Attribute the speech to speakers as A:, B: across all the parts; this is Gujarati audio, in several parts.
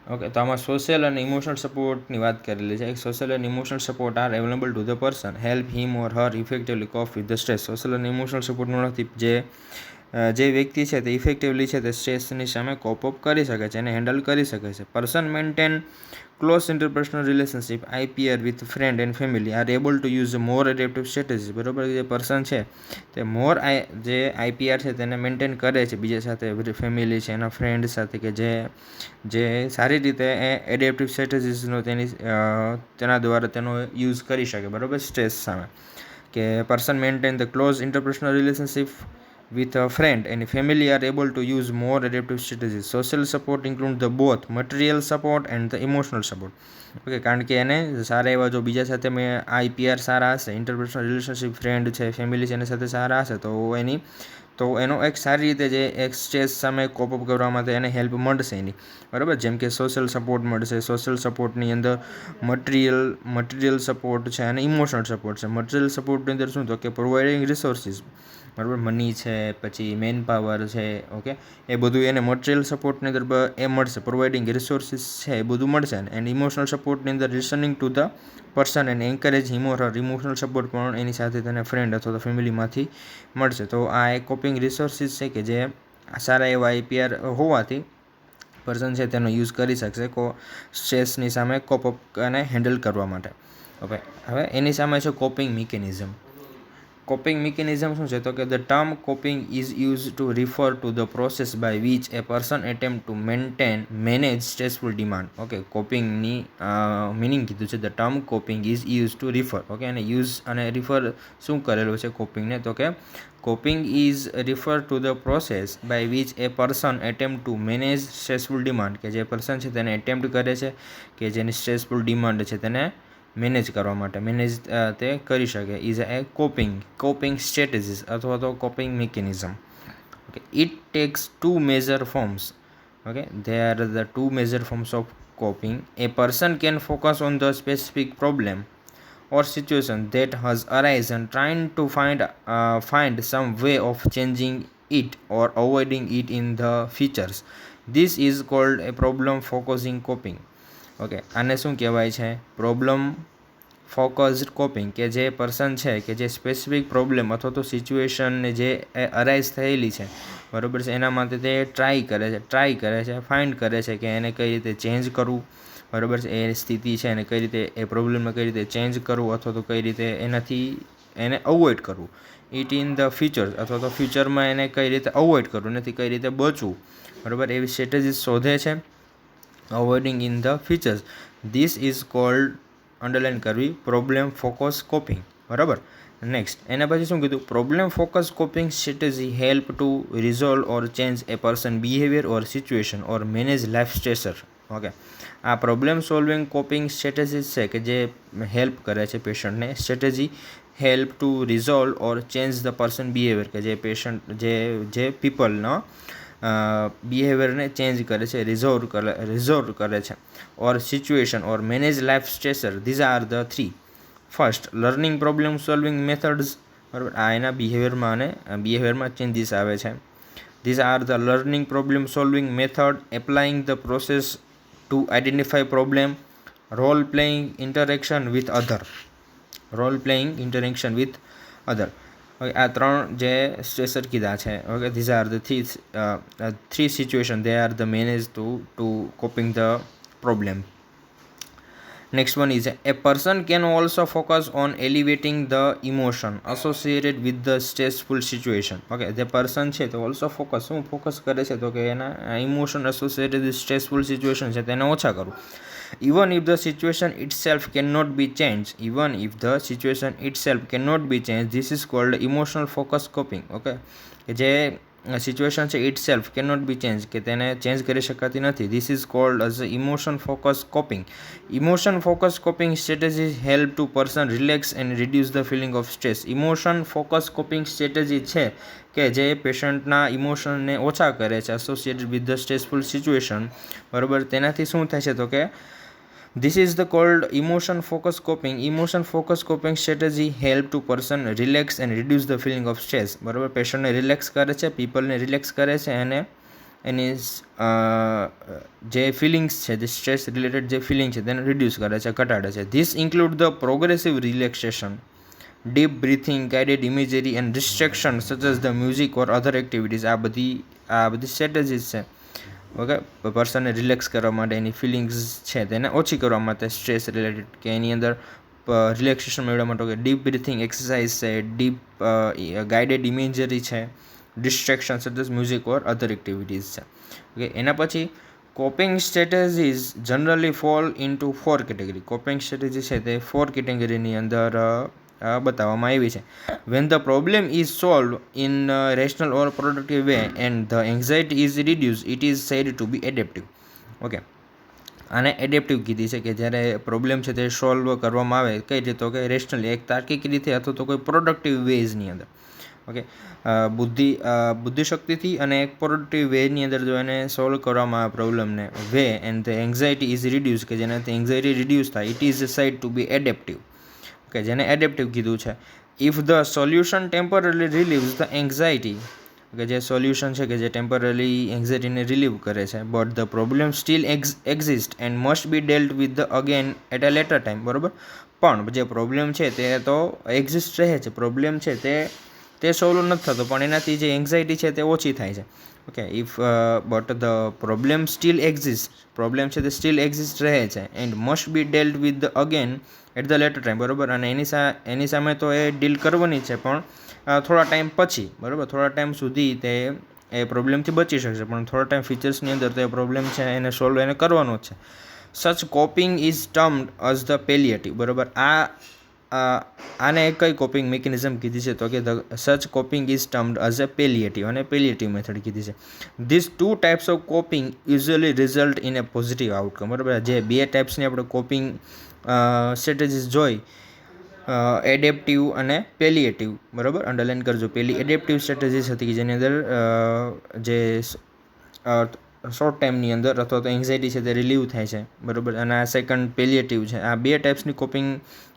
A: ઓકે, તો આમાં સોશિયલ અને ઇમોશનલ સપોર્ટની વાત કરેલી છે. Social and emotional support are available to the person help him or her effectively cope with the stress. Social અને ઇમોશનલ સપોર્ટનો નથી જે વ્યક્તિ છે તે ઇફેક્ટિવલી છે તે સ્ટ્રેસની સામે કોપ અપ કરી શકે છે અને હેન્ડલ કરી શકે છે. Person maintain close interpersonal relationship IPR with friend and family are able to use more adaptive strategy. બરાબર, જે પર્સન છે તે જે આઈપીઆર છે તેને મેન્ટેન કરે છે બીજા સાથે, ફેમિલી છે એના ફ્રેન્ડ સાથે, કે જે સારી રીતે એ એડેપ્ટિવ સ્ટ્રેટેજીસનો તેના દ્વારા તેનો યુઝ કરી શકે. બરાબર, સ્ટ્રેસ સામે. કે person maintain the close interpersonal relationship with a friend and family are able to use more adaptive strategies. Social support include the both material support and the emotional support. Okay, કારણ કે એને સારા એવા જો બીજા સાથે મેં આઈપીઆર સારા હશે, ઇન્ટરપર્સનલ રિલેશનશિપ ફ્રેન્ડ છે, ફેમિલી છે એની સાથે સારા હશે, તો એનો એક સારી રીતે જે એક સ્ટ્રેસ સામે કોપઅપ કરવા માટે એને હેલ્પ મળશે એની. બરાબર, જેમ કે સોશિયલ સપોર્ટ મળશે. સોશિયલ સપોર્ટની અંદર મટીરિયલ સપોર્ટ છે અને ઇમોશનલ સપોર્ટ છે. મટીરિયલ સપોર્ટની અંદર શું, તો કે પ્રોવાઇડિંગ રિસોર્સિસ, બરાબર, મની છે, પછી મેન પાવર છે, ઓકે, એ બધું એને મટીરિયલ સપોર્ટની અંદર એ મળશે. પ્રોવાઇડિંગ રિસોર્સિસ છે એ બધું મળશે. એન્ડ ઇમોશનલ સપોર્ટની અંદર listening to the person and encourage him or her. Emotional support પણ એની સાથે તેને ફ્રેન્ડ અથવા તો ફેમિલીમાંથી મળશે. તો આ એક કોપિંગ રિસોર્સિસ છે કે જે સારા એવા આઈપીઆર હોવાથી પર્સન છે તેનો યુઝ કરી શકશે સ્ટ્રેસની સામે કોપઅપ અને હેન્ડલ કરવા માટે. ઓકે, હવે એની સામે છે કોપિંગ મિકેનિઝમ. કોપિંગ મિકેનિઝમ શું છે, તો કે the term coping is use to refer to the process by which a person attempt to manage stressful demand. Okay, કોપિંગની મિનિંગ કીધું છે. The term coping is use to refer. Okay, અને યુઝ અને રિફર શું કરેલું છે કોપિંગને, તો કે coping is refer to the process by which a person attempt to manage stressful demand. કે જે પર્સન છે તેને એટેમ્પ્ટ કરે છે કે જેની સ્ટ્રેસફુલ ડિમાન્ડ છે તેને મેનેજ કરવા માટે, તે કરી શકે. ઇઝ એ કોપિંગ સ્ટ્રેટેજીસ અથવા તો coping mechanism. Okay, it takes two major forms. Okay, they are the two major forms of coping. A person can focus on the specific problem or situation that has arisen, trying to find some way of changing it or avoiding it in the futures. This is called a problem focusing coping. Okay, આને શું કહેવાય છે, પ્રોબ્લેમ ફોકસ્ડ કોપિંગ. કે જે પર્સન છે કે જે સ્પેસિફિક પ્રોબ્લેમ અથવા તો સિચ્યુએશનને જે અરાઇઝ થયેલી છે, બરાબર છે, એના માટે તે ટ્રાય કરે છે, ફાઇન્ડ કરે છે કે એને કઈ રીતે ચેન્જ કરવું, બરાબર છે, એ સ્થિતિ છે એને કઈ રીતે, એ પ્રોબ્લેમને કઈ રીતે ચેન્જ કરવું અથવા તો કઈ રીતે એને અવોઇડ કરવું. ઇટ ઇન ધ ફ્યુચર અથવા તો ફ્યુચરમાં એને કઈ રીતે અવોઇડ કરવું, નથી કઈ રીતે બચવું, બરાબર, એવી સ્ટ્રેટેજીસ શોધે છે. Avoiding in the features. This is called, underline કરવી, પ્રોબ્લેમ ફોકસ કોપિંગ. બરાબર. નેક્સ્ટ એના પછી શું કીધું, problem focus coping strategy help to resolve or change a person behaviour or situation or manage life stressor. Okay, આ પ્રોબ્લેમ સોલ્વિંગ કોપિંગ સ્ટ્રેટેજીસ છે કે જે હેલ્પ કરે છે પેશન્ટને. Strategy help to resolve or change the person behaviour, કે જે પેશન્ટ જે પીપલનો બિહેવિયરને ચેન્જ કરે છે, રિઝોલ્વ કરે છે. Or situation or manage life stressor. These are the three. First, learning problem solving methods. બરાબર, આ એના બિહેવિયરમાં ચેન્જીસ આવે છે. These are the learning problem solving method, applying the process to identify problem, role playing interaction with other. Okay, આ ત્રણ જે સ્ટ્રેસર કીધા છે. Okay, these are the three situation they are the manage to coping the problem. Next one is a person can also focus on elevating the emotion associated with the stressful situation. Okay, the person છે તો ઓલ્સો ફોકસ કરે છે તો કે એના emotion associated with stressful situation છે તેને ઓછા કરવું. Even if the situation itself cannot be changed, this is called emotional focus coping. Okay, કે જે સિચ્યુએશન છે ઇટસેલ્ફ કેનોટ બી ચેન્જ, કે તેને ચેન્જ કરી શકાતી નથી. This is called as emotion focus coping. Emotion focus coping strategy help to person relax and reduce the feeling of stress. Emotion focus coping strategy છે કે જે પેશન્ટના ઇમોશનને ઓછા કરે છે associated with the stressful situation. બરાબર, તેનાથી શું થાય છે તો કે this is the called emotion focus coping. Emotion focus coping strategy help to person relax and reduce the feeling of stress. બરાબર, પેશન્ટને રિલેક્સ કરે છે, પીપલને રિલેક્સ કરે છે અને એની જે ફિલિંગ્સ છે, જે સ્ટ્રેસ રિલેટેડ જે ફિલિંગ છે તેને રિડ્યુસ કરે છે, ઘટાડે છે. This include the progressive relaxation, deep breathing, guided imagery and destruction such as the music or other activities. આ બધી સ્ટ્રેટેજીસ છે, ઓકે, પર્સનને રિલેક્સ કરવા માટે, એની ફિલિંગ્સ છે તેને ઓછી કરવા માટે, સ્ટ્રેસ રિલેટેડ કે એની અંદર રિલેક્સેશન મેળવવા માટે. કે ડીપ બ્રીથિંગ એક્સરસાઇઝ છે, ડીપ ગાઇડેડ ઇમેજરી છે, distraction such as music or other activities છે. ઓકે, એના પછી coping strategies generally fall into 4 category. Coping strategy છે તે 4 કેટેગરીની અંદર બતાવવામાં આવી છે. When the problem is solve in rational or productive way and the anxiety is reduce, it is said to be adaptive. Okay, આને એડેપ્ટિવ કીધી છે કે જ્યારે પ્રોબ્લેમ છે તે સોલ્વ કરવામાં આવે કઈ રીતે, તો કે રેશનલી, એક તાર્કિક રીતે અથવા તો કોઈ પ્રોડક્ટિવ વેઝની અંદર. ઓકે, બુદ્ધિશક્તિથી અને એક પ્રોડક્ટિવ વેની અંદર જો એને સોલ્વ કરવામાં આવે પ્રોબ્લેમને way and the anxiety is reduce, કે જેનાથી એન્ઝાઇટી રિડ્યુસ થાય, it is said to be adaptive. કે જેને એડેપ્ટિવ કીધું છે. If the solution temporary relieves the anxiety, કે જે સોલ્યુશન છે કે જે ટેમ્પરરી એન્ઝાઇટીને રિલીવ કરે છે, but the problem still exist and must be dealt with the again at a later time. બરાબર, પણ જે પ્રોબ્લેમ છે તે તો એક્ઝિસ્ટ રહે છે, પ્રોબ્લેમ છે તે સોલ્વ નથી થતો, પણ એનાથી જે એન્ઝાઇટી છે તે ઓછી થાય છે. Okay, but the problem still exist, problem છે તે સ્ટીલ એક્ઝિસ્ટ રહે છે, and must be dealt with the again at the later time. બરાબર, અને એની સામે તો એ ડીલ કરવાની છે, પણ થોડા ટાઈમ પછી. બરાબર, થોડા ટાઈમ સુધી તે એ પ્રોબ્લેમથી બચી શકશે, પણ થોડા ટાઈમ ફીચર્સની અંદર તો એ પ્રોબ્લેમ છે એને સોલ્વ એને કરવાનો જ છે. Such coping is termed as the palliative. બરાબર, આને કઈ કોપિંગ મિકેનિઝમ કીધી છે, તો કે such coping is termed as a palliative, અને પેલિએટિવ મેથડ કીધી છે. This 2 types of coping usually result in a positive outcome. બરાબર, જે 2 ટાઈપ્સની આપણે કોપિંગ સ્ટ્રેટેજીસ જોઈ, એડેપ્ટિવ અને પેલિએટિવ. બરાબર, અંડરલાઇન કરજો. પેલી એડેપ્ટિવ સ્ટ્રેટેજીસ હતી કે જેની અંદર જે શોર્ટ ટાઈમની અંદર અથવા તો એન્ઝાઇટી છે તે રિલીવ થાય છે. બરાબર, અને આ સેકન્ડ પેલિએટિવ છે. આ 2 ટાઈપ્સની કોપિંગ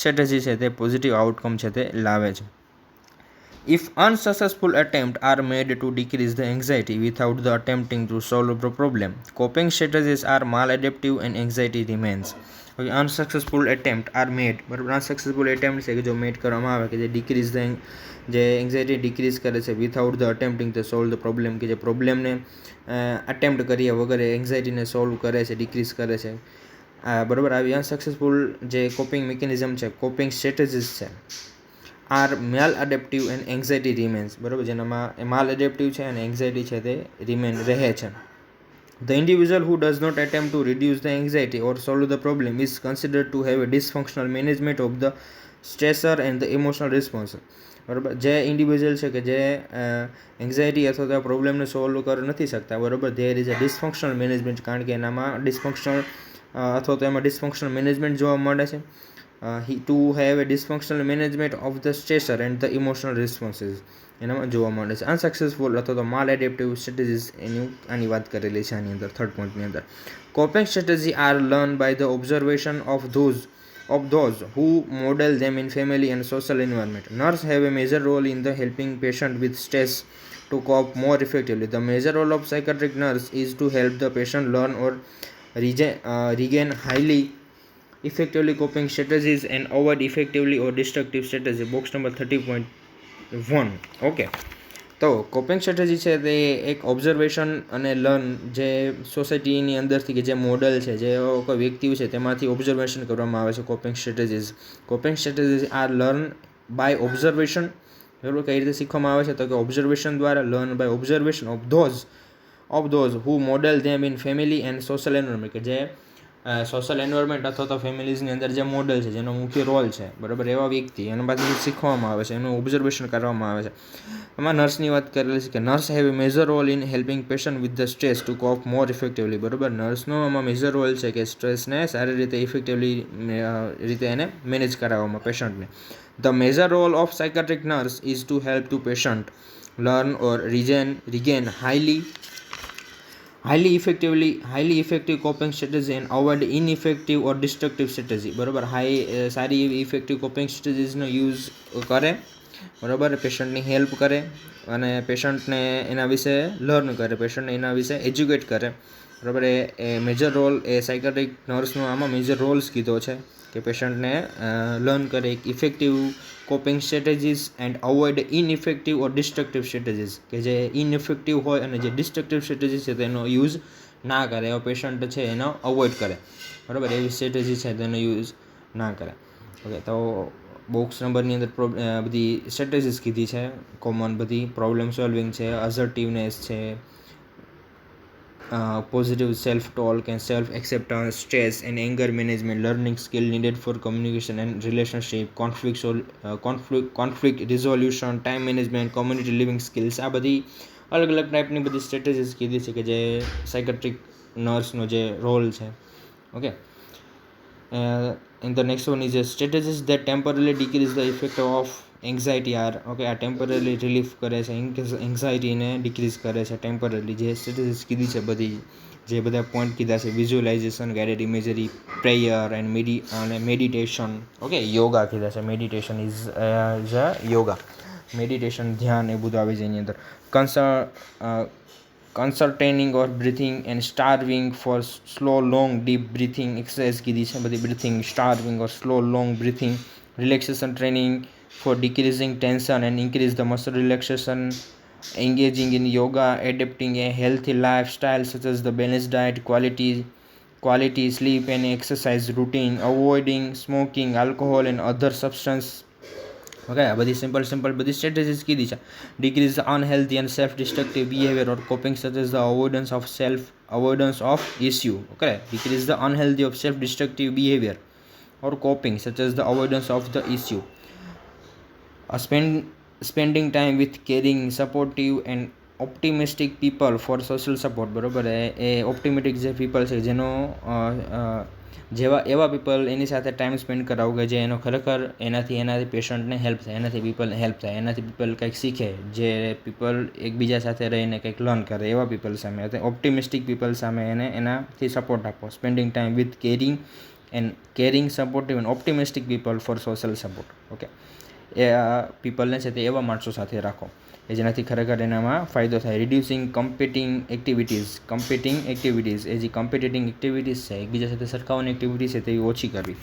A: સ્ટ્રેટેજી છે તે પોઝિટિવ આઉટકમ છે તે લાવે છે. If unsuccessful attempts are made to decrease the anxiety without the attempting to solve the problem, coping strategies are maladaptive and anxiety remains. Okay, unsuccessful attempt are made. બરાબર, unsuccessful attempt છે કે જો મેડ કરવામાં આવે કે જે ડિક્રીઝ જે એન્ઝાઇટી ડિક્રીઝ કરે છે without the attempting to solve the problem, કે જે પ્રોબ્લેમને અટેમ્પ્ટ કર્યા વગર એન્ઝાઇટીને સોલ્વ કરે છે, ડિક્રીઝ કરે છે. બરાબર, આવી અનસક્સેસફુલ જે કોપિંગ મિકેનિઝમ છે, કોપિંગ સ્ટ્રેટેજીસ છે, આર માલ અડેપ્ટિવ એન્ડ એન્ઝાઇટી રિમેન્સ. બરાબર, જેનામાં માલ એડેપ્ટિવ છે અને એન્ઝાઇટી છે તે રહે છે. The individual who does not attempt to reduce the anxiety or solve the problem is considered to have a dysfunctional management of the stressor and the emotional response. બરાબર, જે ઇન્ડિવિજ્યુઅલ છે કે જે એન્ઝાઇટી અથવા તો પ્રોબ્લેમને સોલ્વ કરી નથી શકતા. બરાબર, ધેર ઇઝ અ ડિસફંક્શનલ મેનેજમેન્ટ, કારણ કે એનામાં ડિસફંક્શનલ અથવા તો એમાં ડિસફંક્શનલ મેનેજમેન્ટ જોવા મળે છે. To have a dysfunctional management of the stressor and the emotional responses એનામાં જોવા મળે છે. અનસક્સેસફુલ અથવા તો માલ એડેપ્ટિવ સ્ટ્રેટેજીસ આની વાત કરેલી છે આની અંદર, થર્ડ પોઈન્ટની અંદર. Coping strategy are learn by the observation of those who model them in family and social environment. Nurse have a major role in the helping patient with stress to cope more effectively. The major role of psychiatric nurse is to help the patient learn or regain highly effectively coping strategies and avoid effectively or destructive strategy. Box number 30.1. Okay, તો કોપિંગ સ્ટ્રેટેજી છે તે એક ઓબ્ઝર્વેશન અને લર્ન, જે સોસાયટીની અંદરથી કે જે મોડલ છે, જે કોઈ વ્યક્તિઓ છે તેમાંથી ઓબ્ઝર્વેશન કરવામાં આવે છે. Coping strategies are learn by observation. બરાબર, કઈ રીતે શીખવામાં આવે છે, તો કે ઓબ્ઝર્વેશન દ્વારા, learn by observation of those who model them in family and social environment, કે જે સોશિયલ એન્વાયરમેન્ટ અથવા તો ફેમિલીઝની અંદર જે મોડલ છે, જેનો મુખ્ય રોલ છે. બરાબર, એવા વ્યક્તિ એના પાસેથી શીખવામાં આવે છે, એનું ઓબ્ઝર્વેશન કરવામાં આવે છે. એમાં નર્સની વાત કરેલી છે કે nurse have a major role in helping patient with the stress to cope more effectively. બરાબર, નર્સનો આમાં મેજર રોલ છે કે સ્ટ્રેસને સારી રીતે ઇફેક્ટિવલી રીતે એને મેનેજ કરાવવામાં પેશન્ટને. The major role of psychiatric nurse is to help to patient learn or regain highly effective coping strategy and avoid ineffective or destructive strategy. બરાબર, સારી એવી ઇફેક્ટિવ કોપિંગ સ્ટ્રેટેજીસનો યુઝ કરે બરાબર, પેશન્ટની હેલ્પ કરે અને પેશન્ટને એના વિશે લર્ન કરે, પેશન્ટને એના વિશે એજ્યુકેટ કરે. બરાબર, એ મેજર રોલ એ સાયકાટ્રિક નર્સનો આમાં મેજર રોલ્સ કીધો છે કે પેશન્ટને લર્ન કરે એક effective coping strategies and avoid ineffective or destructive strategies, કે જે ઇનઇફેક્ટિવ હોય અને જે ડિસ્ટ્રક્ટિવ સ્ટ્રેટેજીસ છે તેનો યુઝ ના કરે, એવો પેશન્ટ છે એનો અવોઇડ કરે. બરાબર, એવી સ્ટ્રેટેજી છે તેનો યુઝ ના કરે. ઓકે, તો બોક્સ નંબરની અંદર બધી સ્ટ્રેટેજીસ કીધી છે કોમન, બધી પ્રોબ્લેમ સોલ્વિંગ છે, અસર્ટિવનેસ છે, positive self talk and self acceptance, stress and anger management, learning skill needed for communication and relationship, conflict resolution, time management, community living skills. આ બધી અલગ અલગ ટાઈપની બધી સ્ટ્રેટેજીસ કીધી છે કે જે સાયકાટ્રિક નર્સનો જે રોલ છે. Okay, and the next one is strategies that temporarily decrease the effect of anxiety are. Okay, આ ટેમ્પરરી રિલીફ કરે છે, એન્ઝાઇટીને ડિક્રીઝ કરે છે ટેમ્પરરી. જે સ્ટ્રેટેજીસ કીધી છે બધી, જે બધા પોઈન્ટ કીધા છે, visualisation, guided imagery, prayer and meditation. Okay, yoga કીધા છે, મેડિટેશન ઇઝ યોગા, મેડિટેશન ધ્યાન એ બધું આવી જાય એની અંદર. Consulting or breathing and starving for slow long deep breathing exercise કીધી છે બધી, breathing, starving or slow long breathing, relaxation training for decreasing tension and increase the muscle relaxation, engaging in yoga, adapting a healthy lifestyle such as the balanced diet, quality sleep and exercise routine, avoiding smoking, alcohol and other substance. Okay, આ બધી સિમ્પલ બધી સ્ટ્રેટેજીસ કીધી છે. Decrease unhealthy and self destructive behaviour or coping such as the avoidance of issue. Okay, decrease the unhealthy of self destructive behaviour or coping such as the avoidance of the issue. Spending time with caring, supportive and optimistic people for social support. બરાબર, એ ઓપ્ટિમિસ્ટિક જે પીપલ છે જેનો એવા પીપલ એની સાથે ટાઈમ સ્પેન્ડ કરાવું કે જે એનો ખરેખર એનાથી પેશન્ટને હેલ્પ થાય, એનાથી પીપલને હેલ્પ થાય, એનાથી પીપલ કંઈક શીખે, જે પીપલ એકબીજા સાથે રહીને કંઈક લર્ન કરે, એવા પીપલ સામે, ઓપ્ટિમિસ્ટિક પીપલ સામે એનાથી સપોર્ટ આપો. Spending time with caring, supportive and optimistic people for social support. Okay, એ પીપલને છે તે એવા માણસો સાથે રાખો કે જેનાથી ખરેખર એનામાં ફાયદો થાય. રિડ્યુસિંગ કમ્પિટિંગ એક્ટિવિટીઝ, એ જે કમ્પિટિટિંગ એક્ટિવિટીઝ છે, એકબીજા સાથે સરખાવવાની એક્ટિવિટીઝ છે તે ઓછી કરવી.